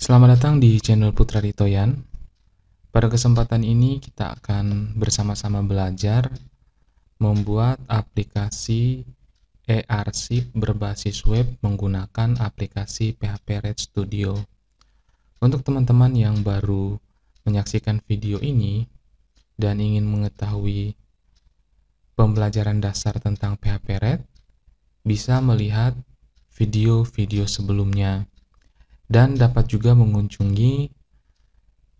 Selamat datang di channel Putra Ritoyan. Pada kesempatan ini kita akan bersama-sama belajar membuat aplikasi e-arsip berbasis web menggunakan aplikasi PHP Red Studio. Untuk teman-teman yang baru menyaksikan video ini dan ingin mengetahui pembelajaran dasar tentang PHP Red, bisa melihat video-video sebelumnya dan dapat juga mengunjungi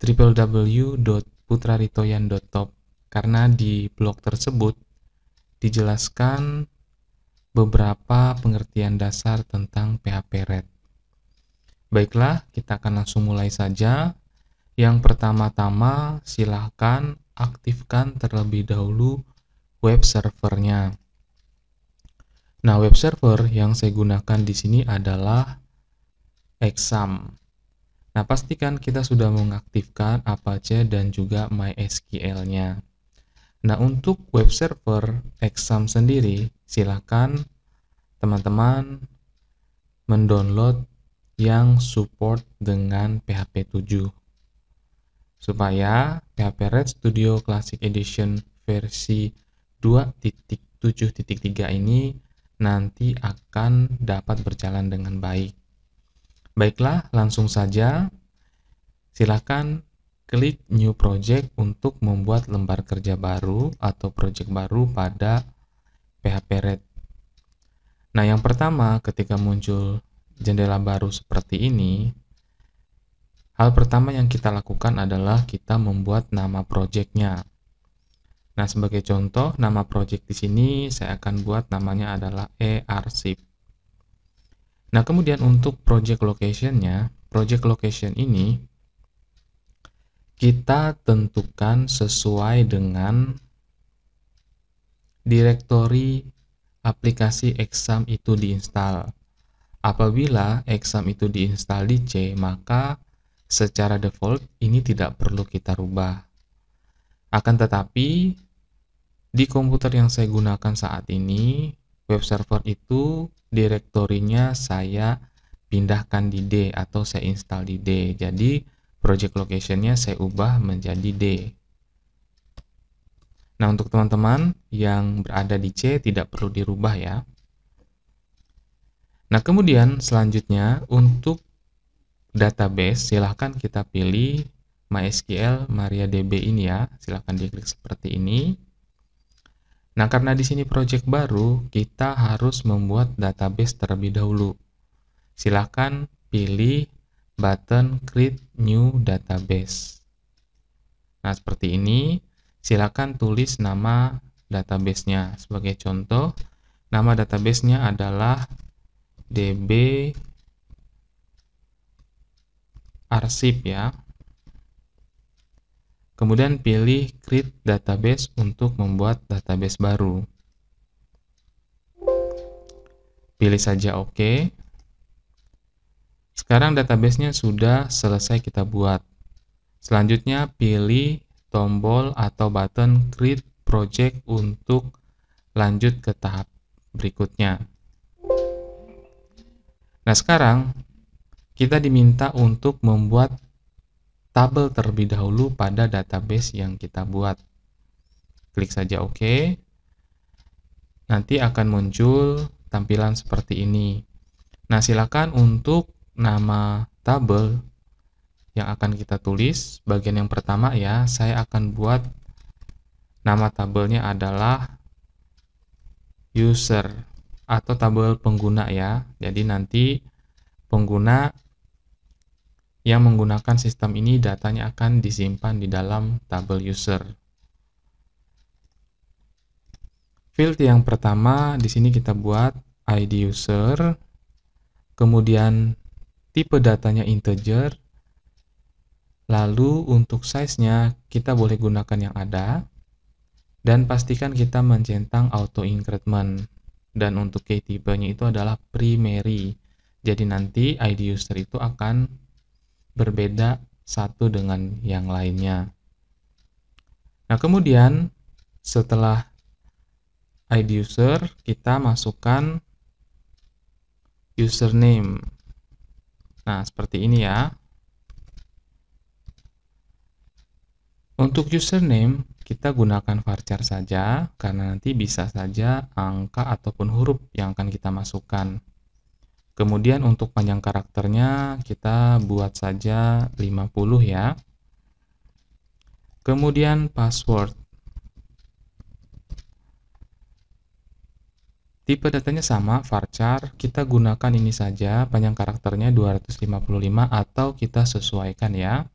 www.putraritoyan.top karena di blog tersebut dijelaskan beberapa pengertian dasar tentang PHP Red. Baiklah, kita akan langsung mulai saja. Yang pertama-tama, silahkan aktifkan terlebih dahulu web servernya. Nah, web server yang saya gunakan di sini adalah Exam. Nah, pastikan kita sudah mengaktifkan Apache dan juga MySQL-nya. Nah, untuk web server Exam sendiri, silakan teman-teman mendownload yang support dengan PHP 7 supaya PHP Red Studio Classic Edition versi 2.7.3 ini nanti akan dapat berjalan dengan baik. Baiklah, langsung saja. Silakan klik New Project untuk membuat lembar kerja baru atau project baru pada PHP Red. Nah, yang pertama, ketika muncul jendela baru seperti ini, hal pertama yang kita lakukan adalah kita membuat nama projectnya. Nah, sebagai contoh, nama project di sini saya akan buat namanya adalah e-arsip. Nah, kemudian untuk project location-nya, project location ini kita tentukan sesuai dengan direktori aplikasi Exam itu diinstal. Apabila Exam itu diinstal di C, maka secara default ini tidak perlu kita rubah. Akan tetapi, di komputer yang saya gunakan saat ini, web server itu direktorinya saya pindahkan di D atau saya install di D. Jadi project location-nya saya ubah menjadi D. Nah, untuk teman-teman yang berada di C tidak perlu dirubah ya. Nah, kemudian selanjutnya untuk database silahkan kita pilih MySQL MariaDB ini ya. Silahkan diklik seperti ini. Nah, karena di sini project baru, kita harus membuat database terlebih dahulu. Silakan pilih button Create New Database. Nah, seperti ini. Silakan tulis nama database-nya. Sebagai contoh, nama database-nya adalah DB arsip ya. Kemudian pilih Create Database untuk membuat database baru. Pilih saja OK. Sekarang database-nya sudah selesai kita buat. Selanjutnya pilih tombol atau button Create Project untuk lanjut ke tahap berikutnya. Nah, sekarang kita diminta untuk membuat tabel terlebih dahulu pada database yang kita buat. Klik saja OK. Nanti akan muncul tampilan seperti ini. Nah, silakan untuk nama tabel yang akan kita tulis, bagian yang pertama ya, saya akan buat nama tabelnya adalah user atau tabel pengguna ya. Jadi nanti pengguna yang menggunakan sistem ini datanya akan disimpan di dalam tabel user. Field yang pertama di sini kita buat ID user, kemudian tipe datanya integer, lalu untuk size-nya kita boleh gunakan yang ada, dan pastikan kita mencentang auto increment. Dan untuk key tipenya itu adalah primary. Jadi nanti ID user itu akan berbeda satu dengan yang lainnya. Nah, kemudian setelah ID user, kita masukkan username. Nah, seperti ini ya. Untuk username, kita gunakan varchar saja, karena nanti bisa saja angka ataupun huruf yang akan kita masukkan. Kemudian untuk panjang karakternya, kita buat saja 50 ya. Kemudian password. Tipe datanya sama, varchar, kita gunakan ini saja, panjang karakternya 255 atau kita sesuaikan ya.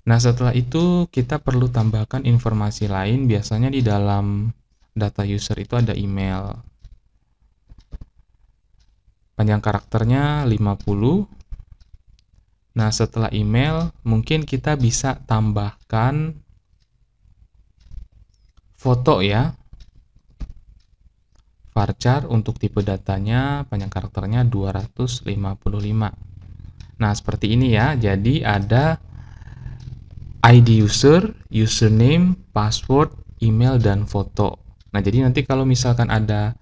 Nah, setelah itu kita perlu tambahkan informasi lain, biasanya di dalam data user itu ada email. Panjang karakternya 50. Nah, setelah email, mungkin kita bisa tambahkan foto ya. Varchar untuk tipe datanya, panjang karakternya 255. Nah, seperti ini ya. Jadi ada ID user, username, password, email, dan foto. Nah, jadi nanti kalau misalkan ada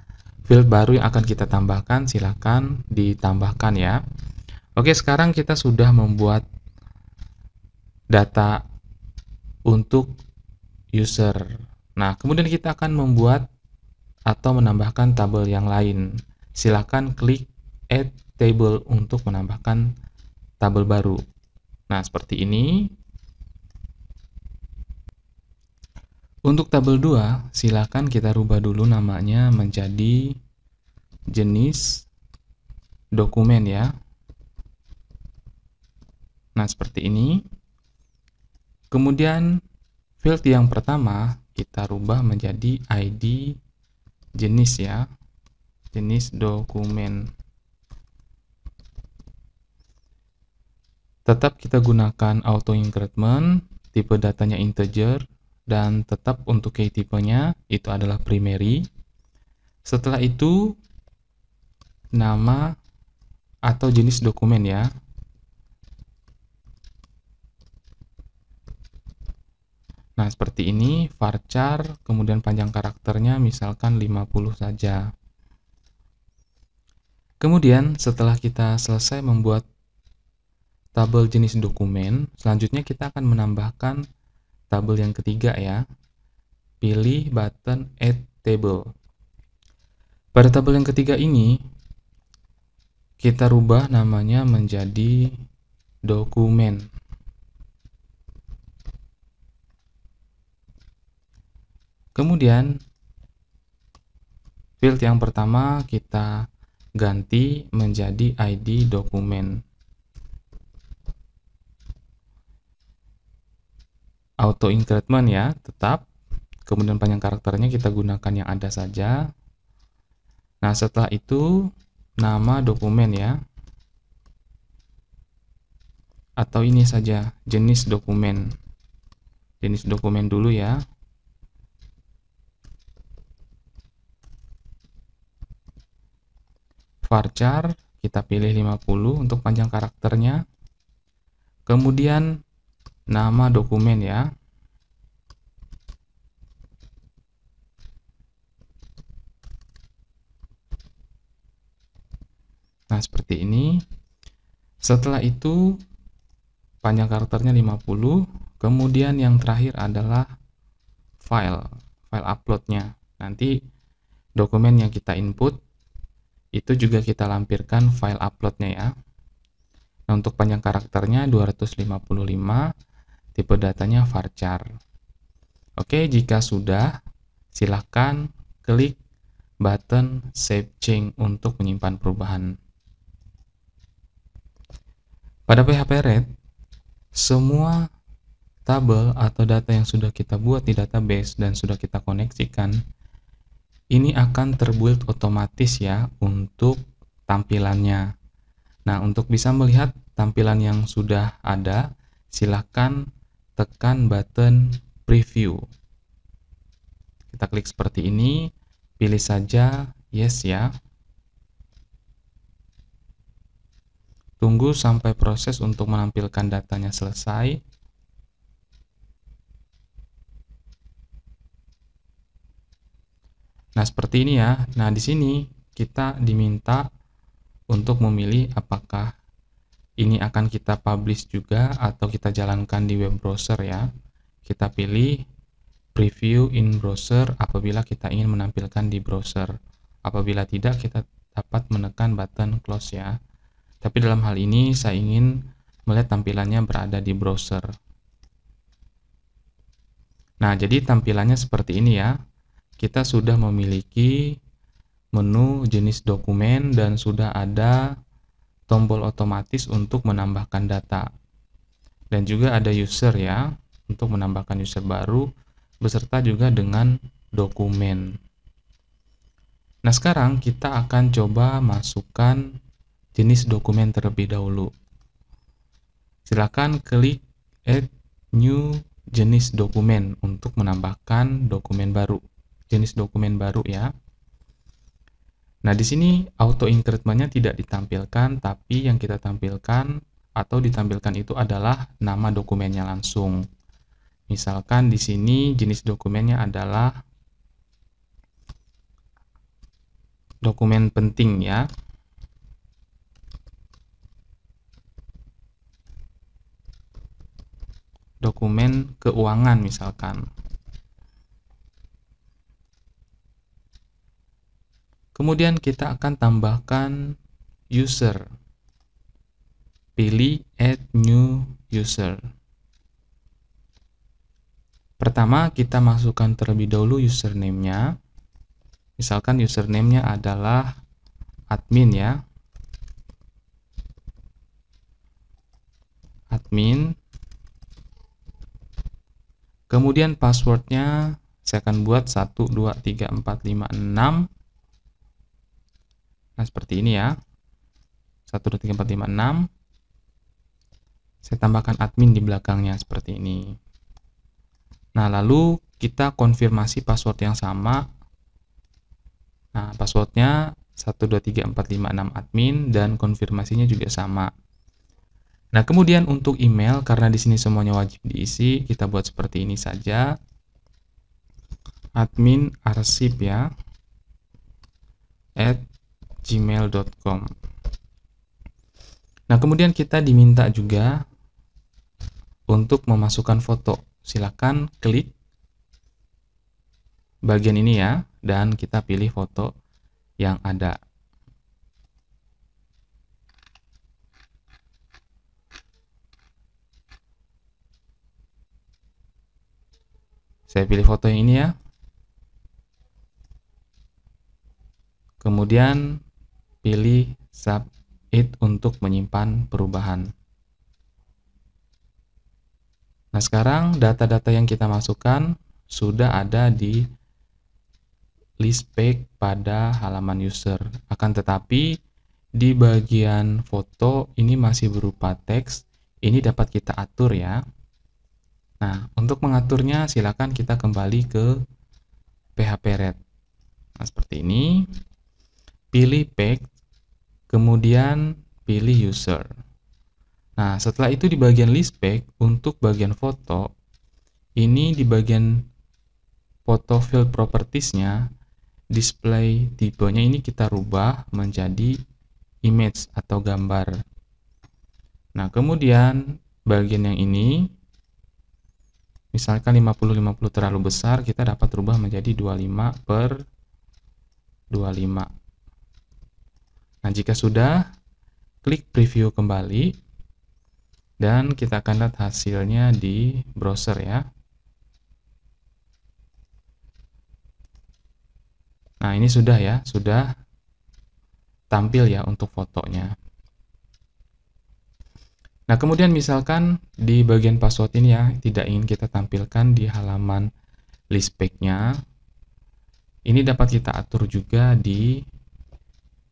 field baru yang akan kita tambahkan, silakan ditambahkan ya. Oke, sekarang kita sudah membuat data untuk user. Nah, kemudian kita akan membuat atau menambahkan tabel yang lain. Silakan klik Add Table untuk menambahkan tabel baru. Nah, seperti ini. Untuk tabel 2, silakan kita rubah dulu namanya menjadi jenis dokumen ya. Nah, seperti ini. Kemudian field yang pertama kita rubah menjadi ID jenis ya. Jenis dokumen. Tetap kita gunakan auto increment, tipe datanya integer, dan tetap untuk key tipenya itu adalah primary. Setelah itu nama atau jenis dokumen ya. Nah, seperti ini, varchar, kemudian panjang karakternya misalkan 50 saja. Kemudian, setelah kita selesai membuat tabel jenis dokumen, selanjutnya kita akan menambahkan tabel yang ketiga ya. Pilih button Add Table. Pada tabel yang ketiga ini, kita rubah namanya menjadi dokumen. Kemudian, field yang pertama kita ganti menjadi ID dokumen. Auto increment ya, tetap. Kemudian panjang karakternya kita gunakan yang ada saja. Nah, setelah itu nama dokumen ya. Atau ini saja, jenis dokumen. Jenis dokumen dulu ya. Varchar, kita pilih 50 untuk panjang karakternya. Kemudian nama dokumen ya. Nah, seperti ini. Setelah itu panjang karakternya 50, kemudian yang terakhir adalah file uploadnya. Nanti dokumen yang kita input itu juga kita lampirkan file uploadnya ya. Nah, untuk panjang karakternya 255, tipe datanya varchar. Oke, jika sudah, silakan klik button Save Change untuk menyimpan perubahan. Pada PHP Red, semua tabel atau data yang sudah kita buat di database dan sudah kita koneksikan, ini akan terbuild otomatis ya untuk tampilannya. Nah, untuk bisa melihat tampilan yang sudah ada, silakan tekan button preview. Kita klik seperti ini, pilih saja yes ya. Tunggu sampai proses untuk menampilkan datanya selesai. Nah, seperti ini ya. Nah, di sini kita diminta untuk memilih apakah ini akan kita publish juga atau kita jalankan di web browser ya. Kita pilih preview in browser apabila kita ingin menampilkan di browser. Apabila tidak, kita dapat menekan button close ya. Tapi dalam hal ini saya ingin melihat tampilannya berada di browser. Nah, jadi tampilannya seperti ini ya. Kita sudah memiliki menu jenis dokumen dan sudah ada tombol otomatis untuk menambahkan data. Dan juga ada user ya, untuk menambahkan user baru, beserta juga dengan dokumen. Nah, sekarang kita akan coba masukkan jenis dokumen terlebih dahulu. Silakan klik Add New Jenis Dokumen untuk menambahkan dokumen baru, jenis dokumen baru ya. Nah, di sini auto increment-nya tidak ditampilkan, tapi yang kita tampilkan atau ditampilkan itu adalah nama dokumennya langsung. Misalkan di sini jenis dokumennya adalah dokumen penting ya. Dokumen keuangan misalkan. Kemudian kita akan tambahkan user. Pilih Add New User. Pertama, kita masukkan terlebih dahulu username-nya. Misalkan username-nya adalah admin ya. Admin. Kemudian passwordnya saya akan buat 1, 2, 3, 4, 5, 6. Nah, seperti ini ya. 1, 2, 3, 4, 5, 6. Saya tambahkan admin di belakangnya seperti ini. Nah, lalu kita konfirmasi password yang sama. Nah, passwordnya 1, 2, 3, 4, 5, 6 admin dan konfirmasinya juga sama. Nah, kemudian untuk email, karena di sini semuanya wajib diisi, kita buat seperti ini saja. Admin arsip ya, @gmail.com. Nah, kemudian kita diminta juga untuk memasukkan foto. Silakan klik bagian ini ya, dan kita pilih foto yang ada. Saya pilih foto yang ini ya. Kemudian pilih Submit untuk menyimpan perubahan. Nah, sekarang data-data yang kita masukkan sudah ada di list page pada halaman user. Akan tetapi di bagian foto ini masih berupa teks. Ini dapat kita atur ya. Nah, untuk mengaturnya silakan kita kembali ke PHP Red. Nah, seperti ini. Pilih page, kemudian pilih user. Nah, setelah itu di bagian list page untuk bagian foto, ini di bagian foto field properties-nya, display tipenya ini kita rubah menjadi image atau gambar. Nah, kemudian bagian yang ini misalkan 50-50 terlalu besar, kita dapat rubah menjadi 25/25. Nah, jika sudah, klik preview kembali dan kita akan lihat hasilnya di browser ya. Nah, ini sudah ya, sudah tampil ya untuk fotonya. Nah, kemudian misalkan di bagian password ini ya, tidak ingin kita tampilkan di halaman list page-nya. Ini dapat kita atur juga di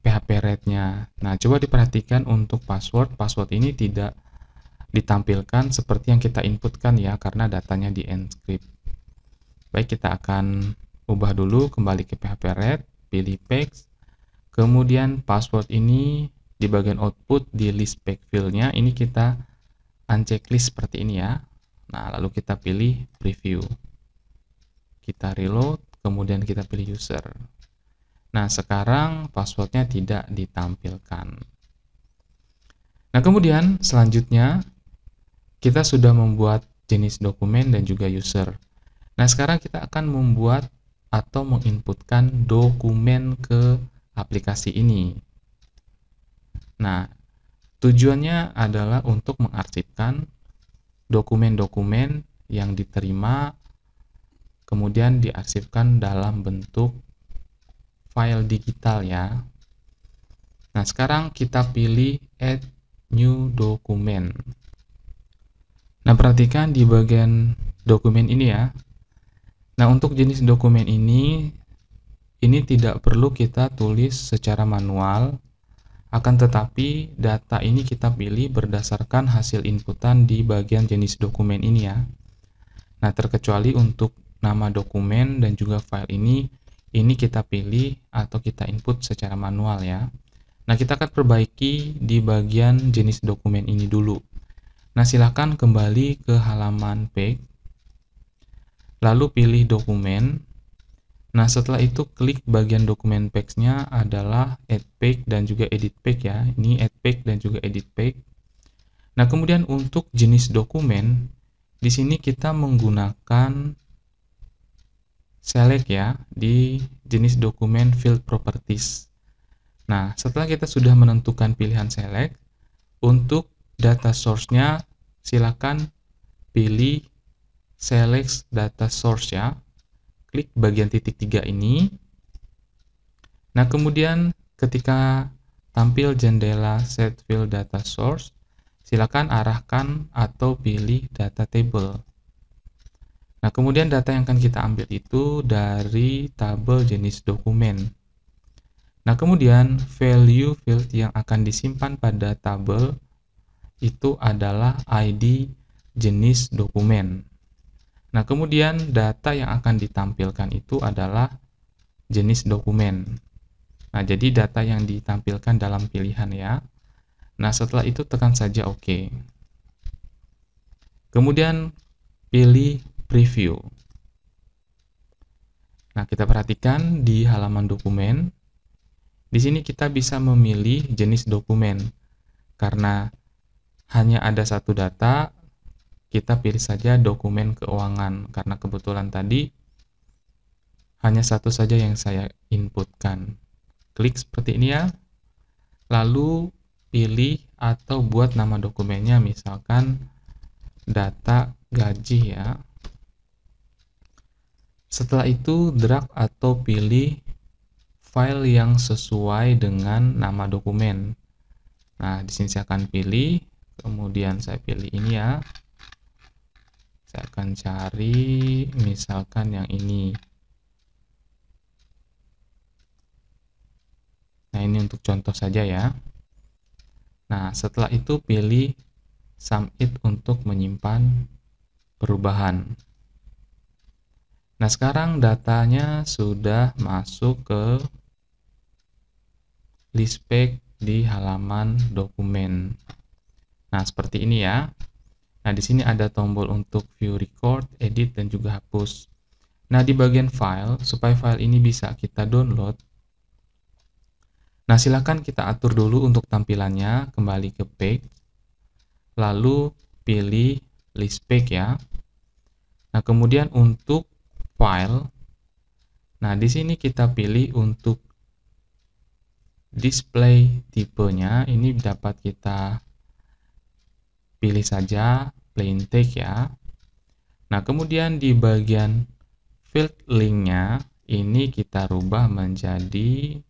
PHP Red-nya. Nah, coba diperhatikan untuk password. Password ini tidak ditampilkan seperti yang kita inputkan ya, karena datanya di encrypt. Baik, kita akan ubah dulu kembali ke PHP Red, pilih page, kemudian password ini di bagian output di list page field-nya ini kita unchecklist seperti ini ya. Nah, lalu kita pilih preview. Kita reload, kemudian kita pilih user. Nah, sekarang passwordnya tidak ditampilkan. Nah, kemudian selanjutnya kita sudah membuat jenis dokumen dan juga user. Nah, sekarang kita akan membuat atau menginputkan dokumen ke aplikasi ini. Nah, tujuannya adalah untuk mengarsipkan dokumen-dokumen yang diterima, kemudian diarsipkan dalam bentuk file digital ya. Nah, sekarang kita pilih Add New Document. Nah, perhatikan di bagian dokumen ini ya. Nah, untuk jenis dokumen ini tidak perlu kita tulis secara manual, akan tetapi data ini kita pilih berdasarkan hasil inputan di bagian jenis dokumen ini ya. Nah, terkecuali untuk nama dokumen dan juga file ini kita pilih atau kita input secara manual ya. Nah, kita akan perbaiki di bagian jenis dokumen ini dulu. Nah, silakan kembali ke halaman page, lalu pilih dokumen. Nah, setelah itu klik bagian dokumen page-nya adalah Add Page dan juga Edit Page ya. Ini Add Page dan juga Edit Page. Nah, kemudian untuk jenis dokumen, di sini kita menggunakan Select ya, di jenis dokumen Field Properties. Nah, setelah kita sudah menentukan pilihan Select, untuk data source-nya silakan pilih Select Data Source ya. Klik bagian titik 3 ini. Nah, kemudian ketika tampil jendela Set Field Data Source, silakan arahkan atau pilih Data Table. Nah, kemudian data yang akan kita ambil itu dari tabel jenis dokumen. Nah, kemudian value field yang akan disimpan pada tabel itu adalah ID jenis dokumen. Nah, kemudian data yang akan ditampilkan itu adalah jenis dokumen. Nah, jadi data yang ditampilkan dalam pilihan ya. Nah, setelah itu tekan saja OK. Kemudian pilih preview. Nah, kita perhatikan di halaman dokumen. Di sini kita bisa memilih jenis dokumen. Karena hanya ada satu data, kita pilih saja dokumen keuangan. Karena kebetulan tadi hanya satu saja yang saya inputkan. Klik seperti ini ya. Lalu pilih atau buat nama dokumennya, misalkan data gaji ya. Setelah itu drag atau pilih file yang sesuai dengan nama dokumen. Nah, di sini saya akan pilih, kemudian saya pilih ini ya. Saya akan cari misalkan yang ini. Nah, ini untuk contoh saja ya. Nah, setelah itu pilih Submit untuk menyimpan perubahan. Nah, sekarang datanya sudah masuk ke list page di halaman dokumen. Nah, seperti ini ya. Nah, di sini ada tombol untuk view record, edit, dan juga hapus. Nah, di bagian file, supaya file ini bisa kita download, nah, silakan kita atur dulu untuk tampilannya, kembali ke page, lalu pilih list page ya. Nah, kemudian untuk file, nah, di sini kita pilih untuk display tipenya, ini dapat kita pilih saja plain text ya. Nah, kemudian di bagian field linknya, ini kita rubah menjadi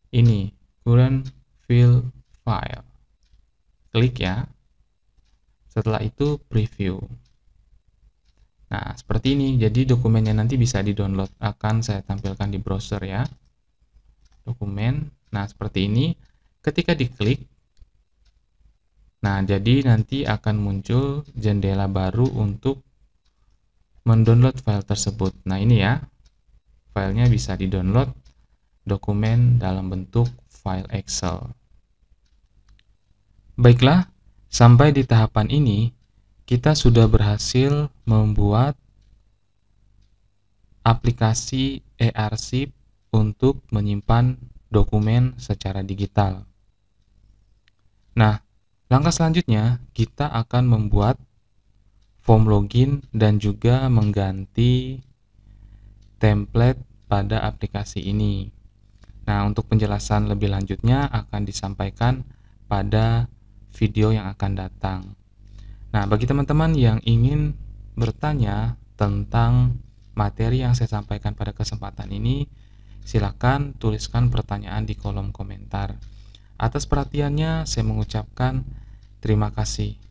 ini, current field file. Klik ya. Setelah itu preview. Nah, seperti ini. Jadi dokumennya nanti bisa di-download. Akan saya tampilkan di browser ya. Dokumen. Nah, seperti ini. Ketika diklik, nah, jadi nanti akan muncul jendela baru untuk mendownload file tersebut. Nah, ini ya. Filenya bisa di-download dokumen dalam bentuk file Excel. Baiklah, sampai di tahapan ini, kita sudah berhasil membuat aplikasi eArsip untuk menyimpan dokumen secara digital. Nah, Langkah selanjutnya, kita akan membuat form login dan juga mengganti template pada aplikasi ini. Nah, untuk penjelasan lebih lanjutnya akan disampaikan pada video yang akan datang. Nah, bagi teman-teman yang ingin bertanya tentang materi yang saya sampaikan pada kesempatan ini, silakan tuliskan pertanyaan di kolom komentar. Atas perhatiannya, saya mengucapkan terima kasih.